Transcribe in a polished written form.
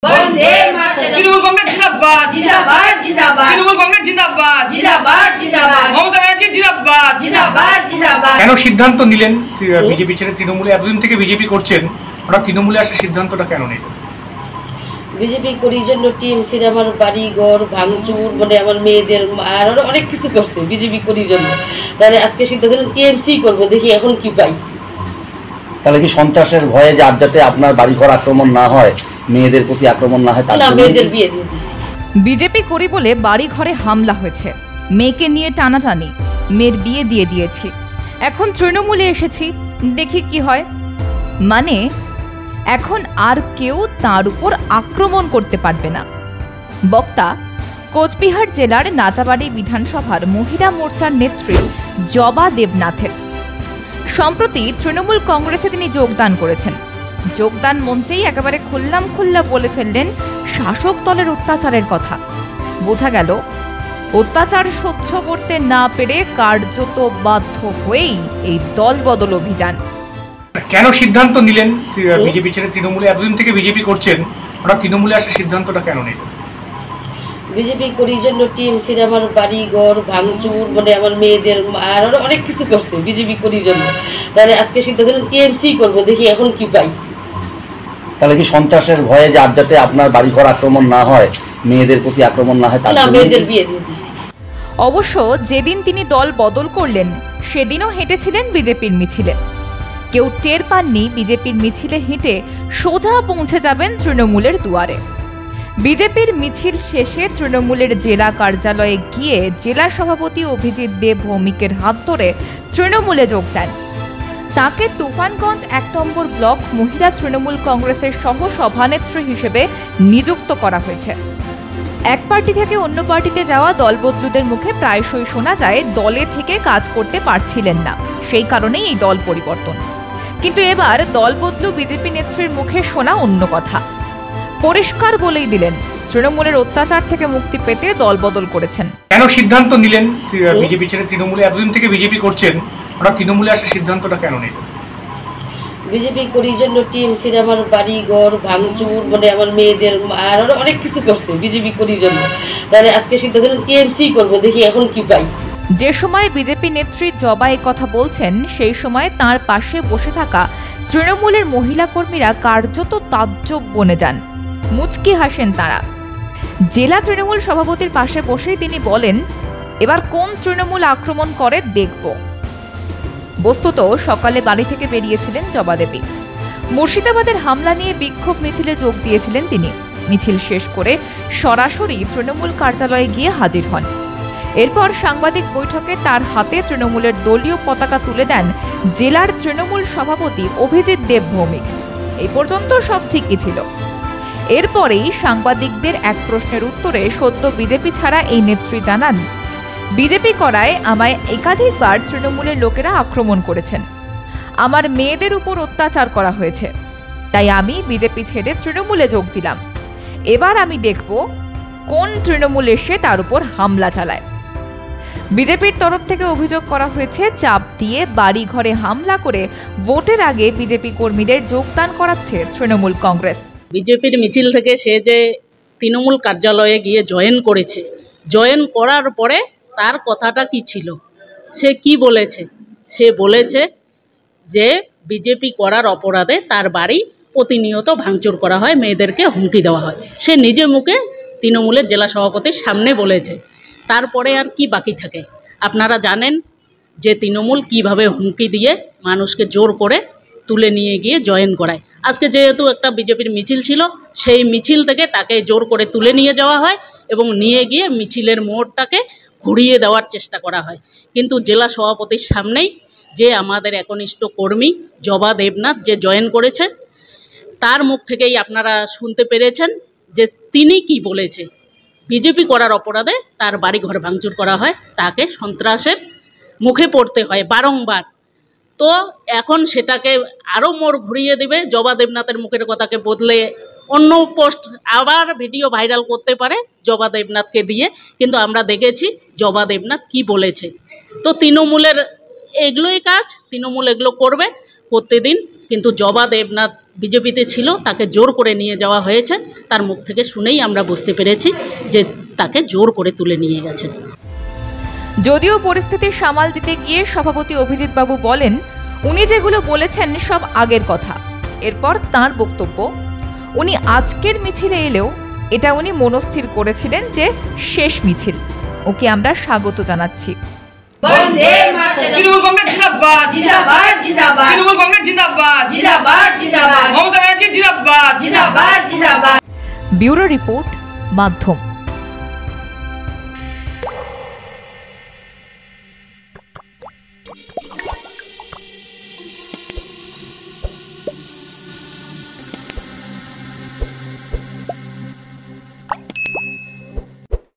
वंदे मातरम। तृणमूल कांग्रेस जिंदाबाद जिंदाबाद जिंदाबाद। तृणमूल कांग्रेस जिंदाबाद जिंदाबाद जिंदाबाद। ममता बनर्जी जिंदाबाद जिंदाबाद जिंदाबाद। কেন সিদ্ধান্ত নিলেন বিজেপি ছেড়ে তৃণমূলে? এতদিন থেকে বিজেপি করছেন, ওরা তৃণমূলে আসার সিদ্ধান্তটা কেন নিলেন? বিজেপি করি জন্য টিএমসির আমার বাড়ি ঘর ভাঙচুর, মানে আমার মেয়েদের আর অনেক কিছু করছে বিজেপি করি জন্য। তাহলে আজকে সিদ্ধান্ত নিলাম টিএমসি করবো, দেখি এখন কি পাই। তাহলে কি সন্ত্রাসের ভয়ে যে যাতে আপনার বাড়িঘর আক্রমণ না হয়, মেয়েদের প্রতি আক্রমণ না হয়, তার জন্য মেয়েদের বিয়ে দিয়ে দিছি। বিজেপি করি বলে বাড়ি ঘরে হামলা হয়েছে, মেয়েকে নিয়ে টানাটানি, মেয়ের বিয়ে দিয়ে দিয়েছি, এখন তৃণমূলে এসেছি, দেখি কি হয়। মানে এখন আর কেউ তার উপর আক্রমণ করতে পারবে না। বক্তা কোচবিহার জেলার নাটাবাড়ি বিধানসভার মহিলা মোর্চার নেত্রী জবা দেবনাথের। সম্প্রতি তৃণমূল কংগ্রেসে তিনি যোগদান করেছেন। যোগদান মঞ্চেই একেবারে খুল্লা বলে ফেললেন শাসক দলের অত্যাচারের কথা। বোঝা গেল অত্যাচার সহ্য করতে না পেরে কার্যত বাধ্য হয়েই এই দল বদল অভিযান। কেন সিদ্ধান্ত নিলেন বিজেপি ছেড়ে তৃণমূলে? এতদিন থেকে বিজেপি করছেন, ওরা তৃণমূলে আসার সিদ্ধান্তটা কেন নিলেন? বিজেপি করি জন্য টিএমসির আমার বাড়ি ঘর ভাঙচুর, মানে আমার মেয়েদের আর অনেক কিছু করছে বিজেপি করি জন্য। তাহলে আজকে সিদ্ধান্ত নিলাম টিএমসি করবো, দেখি এখন কি পাই। তাহলে কি সন্ত্রাসের ভয়ে যে যাতে আপনার বাড়িঘর আক্রমণ না হয়, মেয়েদের প্রতি আক্রমণ না হয়, তার জন্য মেয়েদের বিয়ে দিয়ে দিছি। অবশ্য যেদিন তিনি দল বদল করলেন সেদিনও হেঁটেছিলেন বিজেপির মিছিলে। কেউ টের পাননি বিজেপির মিছিলে হেঁটে সোজা পৌঁছে যাবেন তৃণমূলের দুয়ারে। বিজেপির মিছিল শেষে তৃণমূলের জেলা কার্যালয়ে গিয়ে জেলা সভাপতি অভিজিৎ দেব ভৌমিকের হাত ধরে তৃণমূলে যোগ দেন। তাকে তুফানগঞ্জ ১ নম্বর ব্লক মহিলা তৃণমূল কংগ্রেসের সহ সভানেত্রী হিসেবে নিযুক্ত করা হয়েছে। এক পার্টি থেকে অন্য পার্টিতে যাওয়া দলবদলুদের মুখে প্রায়শই শোনা যায় দলে থেকে কাজ করতে পারছিলেন না, সেই কারণেই এই দল পরিবর্তন। কিন্তু এবার দলবদলু বিজেপি নেত্রীর মুখে শোনা অন্য কথা। পরিষ্কার বলেই দিলেন তৃণমূলের অত্যাচার থেকে মুক্তি পেতে দল বদল করেছেন। কেন সিদ্ধান্ত নিলেন বিজেপি ছেড়ে তৃণমূলে? এতদিন থেকে বিজেপি করছেন, ওরা তৃণমূলে আসার সিদ্ধান্তটা কেন নিলেন? বিজেপি করি জন্য টিএমসির আমার বাড়ি ঘর ভাঙচুর, মানে আমার মেয়েদের আর অনেক কিছু করছে বিজেপি করি জন্য। তাহলে আজকে সিদ্ধান্ত নিলাম টিএমসি করবো, দেখি এখন কি পাই। যে সময় বিজেপি নেত্রী জবা এই কথা বলছেন, সেই সময় তার পাশে বসে থাকা তৃণমূলের মহিলা কর্মীরা কার্যত তাজ্জব বনে যান, মুচকি হাসেন তারা। জেলা তৃণমূল সভাপতির পাশে বসেই তিনি বলেন, এবার কোন তৃণমূল আক্রমণ করে দেখব। বস্তুত সকালে বাড়ি থেকে বেরিয়েছিলেন জবা দেবী। মুর্শিদাবাদের হামলা নিয়ে বিক্ষোভ মিছিলে যোগ দিয়েছিলেন তিনি। মিছিল শেষ করে সরাসরি তৃণমূল কার্যালয়ে গিয়ে হাজির হন। এরপর সাংবাদিক বৈঠকে তার হাতে তৃণমূলের দলীয় পতাকা তুলে দেন জেলার তৃণমূল সভাপতি অভিজিৎ দেব ভৌমিক। এই পর্যন্ত সব ঠিকই ছিল। এরপরেই সাংবাদিকদের এক প্রশ্নের উত্তরে সদ্য বিজেপি ছাড়া এই নেত্রী জানান, বিজেপি করায় আমায় একাধিকবার তৃণমূলের লোকেরা আক্রমণ করেছেন, আমার মেয়েদের উপর অত্যাচার করা হয়েছে, তাই আমি বিজেপি ছেড়ে তৃণমূলে যোগ দিলাম। এবার আমি দেখব কোন তৃণমূল এসে তার উপর হামলা চালায়। বিজেপির তরফ থেকে অভিযোগ করা হয়েছে চাপ দিয়ে বাড়ি ঘরে হামলা করে ভোটের আগে বিজেপি কর্মীদের যোগদান করাচ্ছে তৃণমূল কংগ্রেস। বিজেপির মিছিল থেকে সে যে তৃণমূল কার্যালয়ে গিয়ে জয়েন করেছে, জয়েন করার পরে তার কথাটা কি ছিল, সে কি বলেছে? সে বলেছে যে বিজেপি করার অপরাধে তার বাড়ি প্রতিনিয়ত ভাঙচুর করা হয়, মেয়েদেরকে হুমকি দেওয়া হয়। সে নিজে মুখে তৃণমূলের জেলা সভাপতির সামনে বলেছে। তারপরে আর কি বাকি থাকে? আপনারা জানেন যে তৃণমূল কিভাবে হুমকি দিয়ে মানুষকে জোর করে তুলে নিয়ে গিয়ে জয়েন করায়। আজকে যেহেতু একটা বিজেপির মিছিল ছিল, সেই মিছিল থেকে তাকে জোর করে তুলে নিয়ে যাওয়া হয় এবং নিয়ে গিয়ে মিছিলের মোড়টাকে ঘুরিয়ে দেওয়ার চেষ্টা করা হয়। কিন্তু জেলা সভাপতির সামনেই যে আমাদের একনিষ্ঠ কর্মী জবা দেবনাথ যে জয়েন করেছে, তার মুখ থেকেই আপনারা শুনতে পেরেছেন যে তিনি কি বলেছে। বিজেপি করার অপরাধে তার বাড়ি ঘর ভাঙচুর করা হয়, তাকে সন্ত্রাসের মুখে পড়তে হয় বারংবার। তো এখন সেটাকে আরও মোড় ঘুরিয়ে দেবে, জবা দেবনাথের মুখের কথাকে বদলে অন্য পোস্ট আবার ভিডিও ভাইরাল করতে পারে জবা দেবনাথকে দিয়ে। কিন্তু আমরা দেখেছি জবা দেবনাথ কি বলেছে। তো তৃণমূলের এগুলোই কাজ, তৃণমূল এগুলো করবে প্রতিদিন। কিন্তু জবা দেবনাথ বিজেপিতে ছিল, তাকে জোর করে নিয়ে যাওয়া হয়েছে। তার মুখ থেকে শুনেই আমরা বুঝতে পেরেছি যে তাকে জোর করে তুলে নিয়ে গেছেন। যদিও পরিস্থিতি সামাল দিতে গিয়ে সভাপতি অভিজিৎ বাবু বলেন উনি যেগুলো বলেছেন সব আগের কথা। এরপর তার বক্তব্য, উনি আজকের মিছিলে এলেও এটা উনি মনস্থির করেছিলেন যে শেষ মিছিল। ওকে আমরা স্বাগত জানাচ্ছি। তৃণমূল কংগ্রেস জিন্দাবাদ জিন্দাবাদ জিন্দাবাদ তৃণমূল কংগ্রেস জিন্দাবাদ জিন্দাবাদ জিন্দাবাদ মমতা ব্যানার্জি জিন্দাবাদ জিন্দাবাদ জিন্দাবাদ। ব্যুরো রিপোর্ট, মাধ্যম।